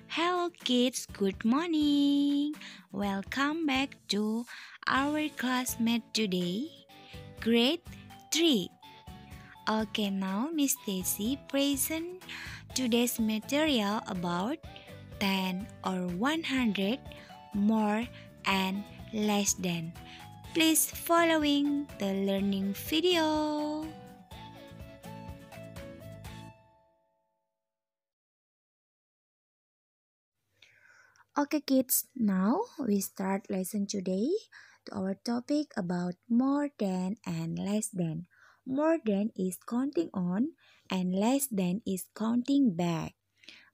Hello kids, good morning. Welcome back to our classmate today, grade 3. Okay, now Miss Stacy present today's material about 10 or 100, more and less than. Please following the learning video. Okay kids, now we start lesson today to our topic about more than and less than. More than is counting on and less than is counting back.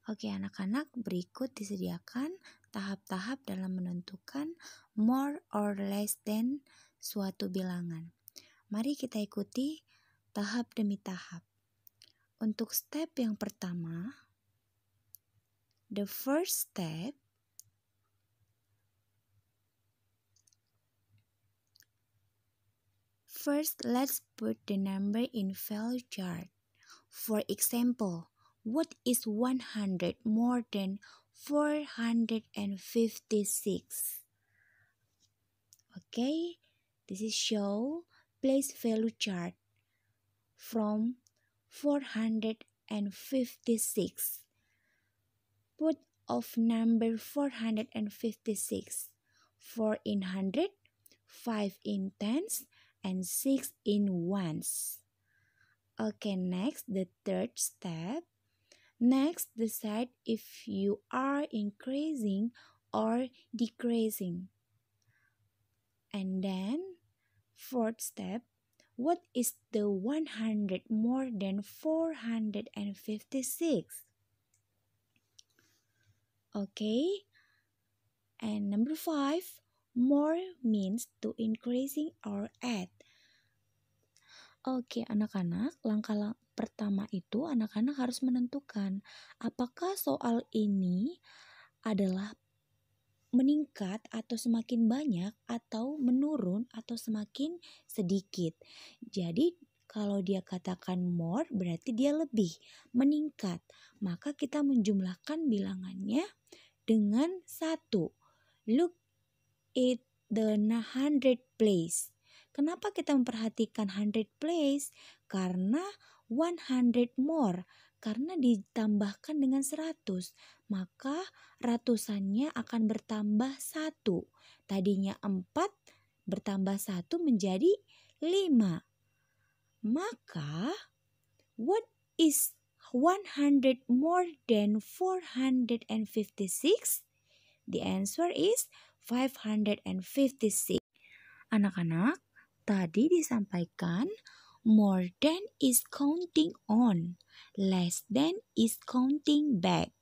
Oke anak-anak, berikut disediakan tahap-tahap dalam menentukan more or less than suatu bilangan. Mari kita ikuti tahap demi tahap. Untuk step yang pertama, the first step, first, let's put the number in value chart. For example, what is 100 more than 456? Okay, this is show place value chart from 456. Put of number 456. 4 in 100, 5 in tens, and 6 in ones. Okay, next, the third step. Next, decide if you are increasing or decreasing. And then, fourth step, what is the 100 more than 456? Okay, and number 5, more means to increasing or add. Oke anak-anak, langkah pertama itu anak-anak harus menentukan apakah soal ini adalah meningkat atau semakin banyak atau menurun atau semakin sedikit. Jadi kalau dia katakan more berarti dia lebih meningkat. Maka kita menjumlahkan bilangannya dengan 1. Look at the 100 place. Kenapa kita memperhatikan 100 place? Karena 100 more. Karena ditambahkan dengan 100. Maka ratusannya akan bertambah 1. Tadinya 4 bertambah 1 menjadi 5. Maka what is 100 more than 456? The answer is 556. Anak-anak, tadi disampaikan more than is counting on, less than is counting back.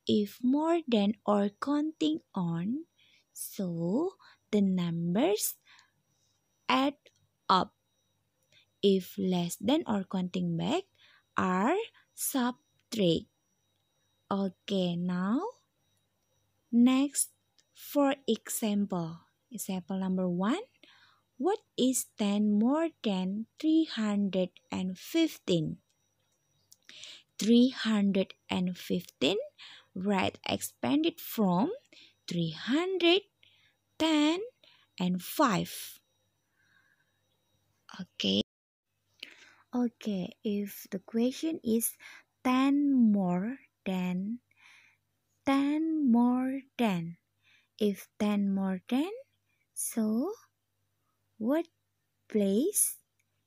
If more than or counting on, so the numbers add up. If less than or counting back are subtract. Okay, now next for example. Example number 1. What is 10 more than 315? 315, right, expanded from 300, 10, and 5. Okay. Okay, if the question is 10 more than, 10 more than. If 10 more than, so what place?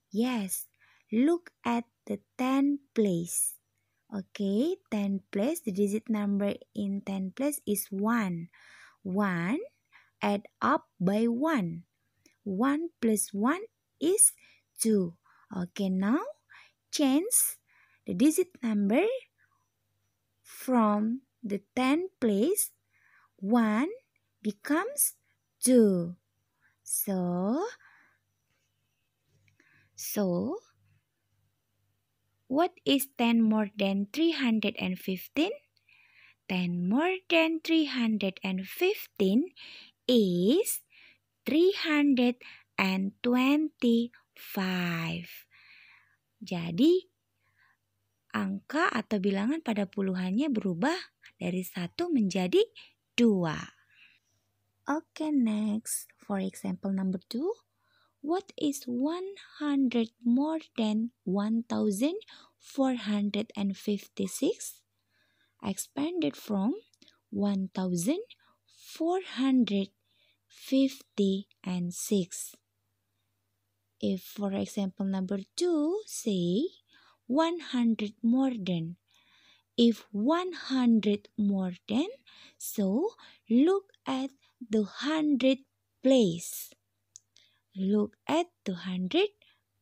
Yes, look at the 10 place. Okay, 10 place, the digit number in 10 place is 1. 1 add up by 1. 1 plus 1 is 2. Okay, now change the digit number from the 10 place. 1 becomes 2. So what is 10 more than 315? 10 more than 315 is 325. Jadi angka atau bilangan pada puluhannya berubah Dari 1 menjadi 2. Okay, next. For example number 2. What is 100 more than 1456? Expanded from 1456. If for example number 2 say 100 more than. If 100 more than, so look at the 100 place. Look at the 100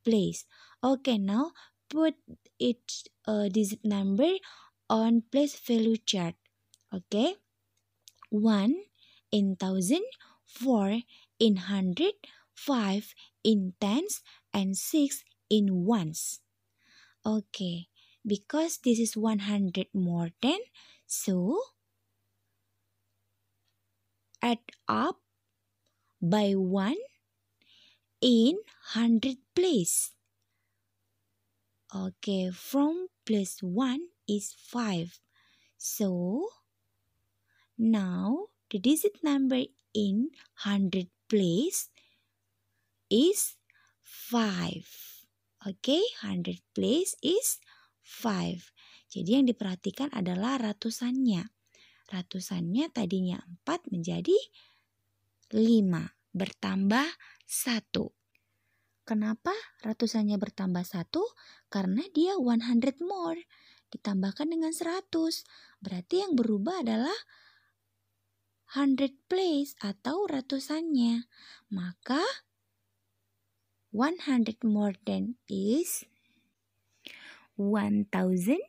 place. Okay, now put each digit number on place value chart. Okay, 1 in thousand, 4 in hundred, 5 in tens, and 6 in ones. Okay, because this is 100 more than, so add up by 1 in 100 place. Okay, from plus 1 is 5. So, now the digit number in 100 place is 5. Okay, 100 place is 5. Jadi yang diperhatikan adalah ratusannya. Ratusannya tadinya 4 menjadi 5. Bertambah 1. Kenapa ratusannya bertambah 1? Karena dia 100 more. Ditambahkan dengan 100. Berarti yang berubah adalah 100 place atau ratusannya. Maka 100 more than is 1556.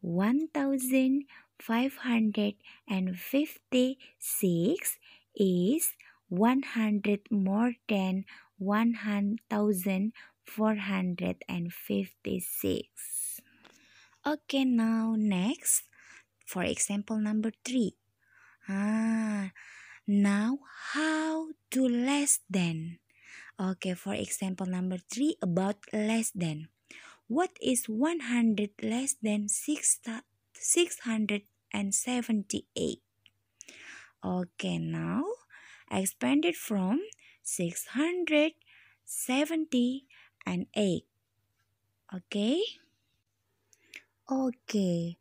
1556 is 100 more than 1456. Okay, now next. For example number 3. Now how to less than. Okay, for example number 3 about less than. What is 100 less than 678? Okay, now expanded from 670 and 8. Okay? Okay,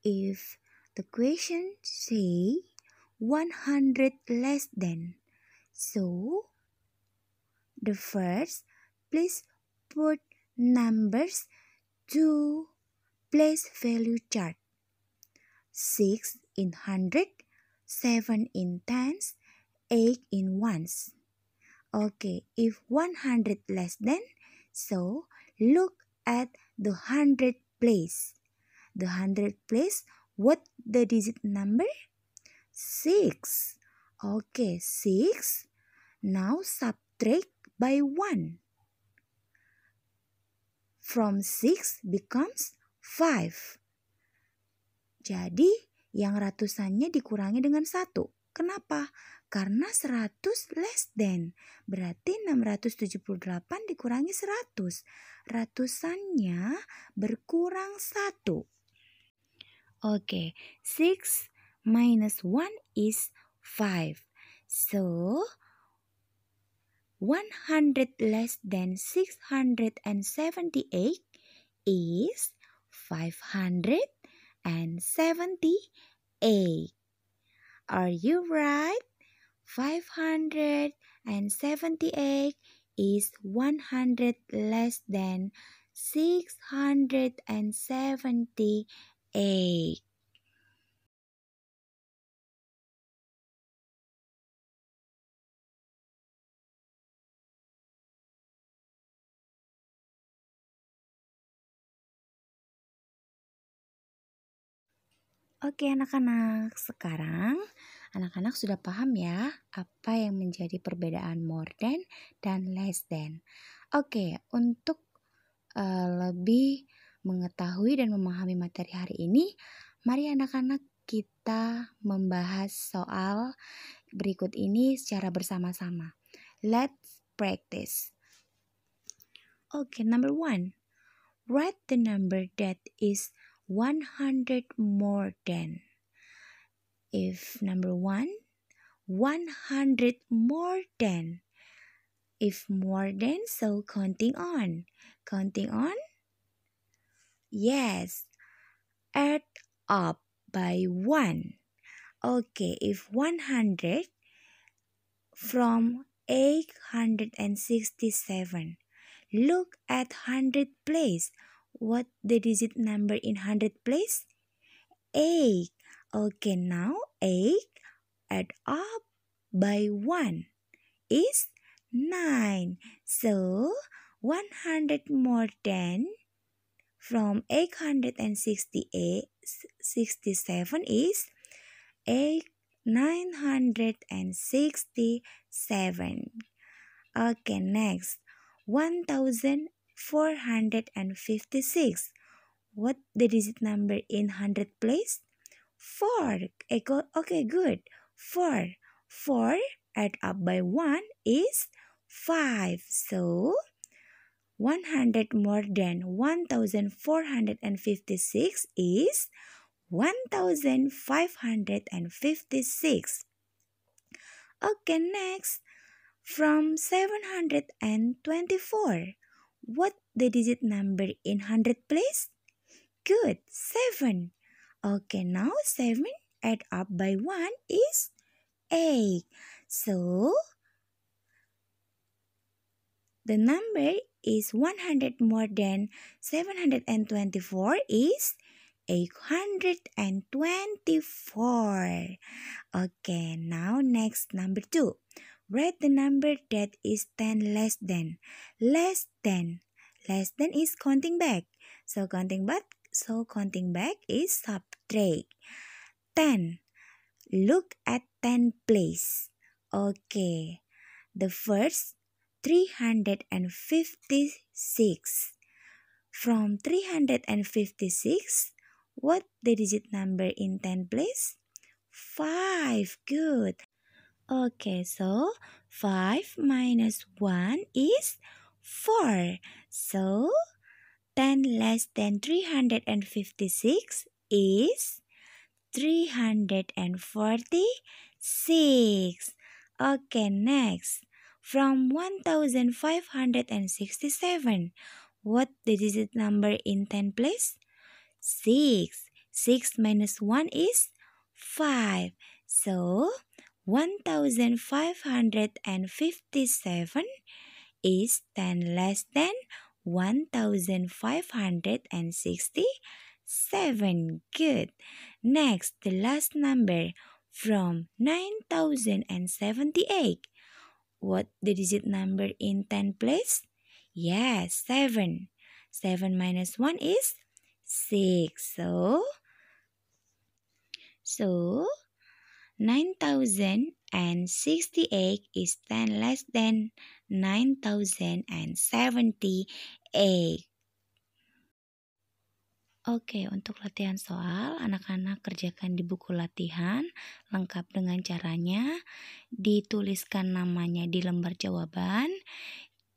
if the question say 100 less than, so the first, please put numbers to place value chart. 6 in 100, 7 in tens, 8 in ones. Okay, if 100 less than, so look at the 100 place. The 100 place, what the digit number? 6. Okay, 6. Now subtract by 1. From 6 becomes 5. Jadi yang ratusannya dikurangi dengan 1. Kenapa? Karena 100 less than. Berarti 678 dikurangi 100. Ratusannya berkurang 1. Okay, 6 minus 1 is 5. So, 100 less than 678 is 578. Are you right? 578 is 100 less than 678. Oke anak-anak, sekarang anak-anak sudah paham ya apa yang menjadi perbedaan more than dan less than. Oke, untuk lebih mengetahui dan memahami materi hari ini, mari anak-anak kita membahas soal berikut ini secara bersama-sama. Let's practice. Okay, number 1. Write the number that is 100 more than. If number 1, 100 more than. If more than, so counting on. Counting on? Yes. Add up by 1. Okay, if 100 from 867. Look at 100 place. What the digit number in 100 place? 8. Okay, now 8 add up by 1 is 9. So 100 more than from 867 is 967. Okay, next 1456. What the digit number in 100 place? 4. Okay, good. 4. 4 add up by 1 is 5. So 100 more than 1456 is 1556. Okay, next. From 724. What the digit number in 100 place? Good, 7. Okay, now 7 add up by 1 is 8. So, the number is 100 more than 724 is 824. Okay, now next number 2. Write the number that is 10 less than. Less than. Less than is counting back. So counting back is subtract. 10. Look at 10 place. Okay. The first 356. From 356, what the digit number in 10 place? 5. Good. Okay, so 5 minus 1 is 4. So 10 less than 356 is 346. Okay, next. From 1567, what the digit number in 10 place? 6. 6 minus 1 is 5. So 1557 is 10 less than 1567. Good. Next, the last number from 9078. What the digit number in 10 place? Yes, 7. 7 minus 1 is 6. So 9068 is 10 less than 9078. Oke, untuk latihan soal, anak-anak kerjakan di buku latihan lengkap dengan caranya. Dituliskan namanya di lembar jawaban,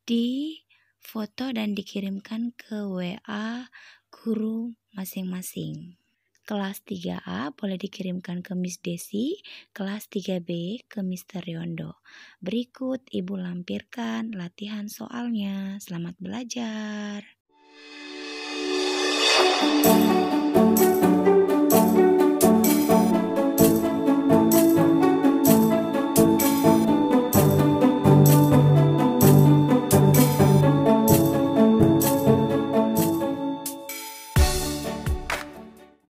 di foto dan dikirimkan ke WA guru masing-masing. Kelas 3A boleh dikirimkan ke Miss Desi, kelas 3B ke Mr. Yondo. Berikut Ibu lampirkan latihan soalnya. Selamat belajar.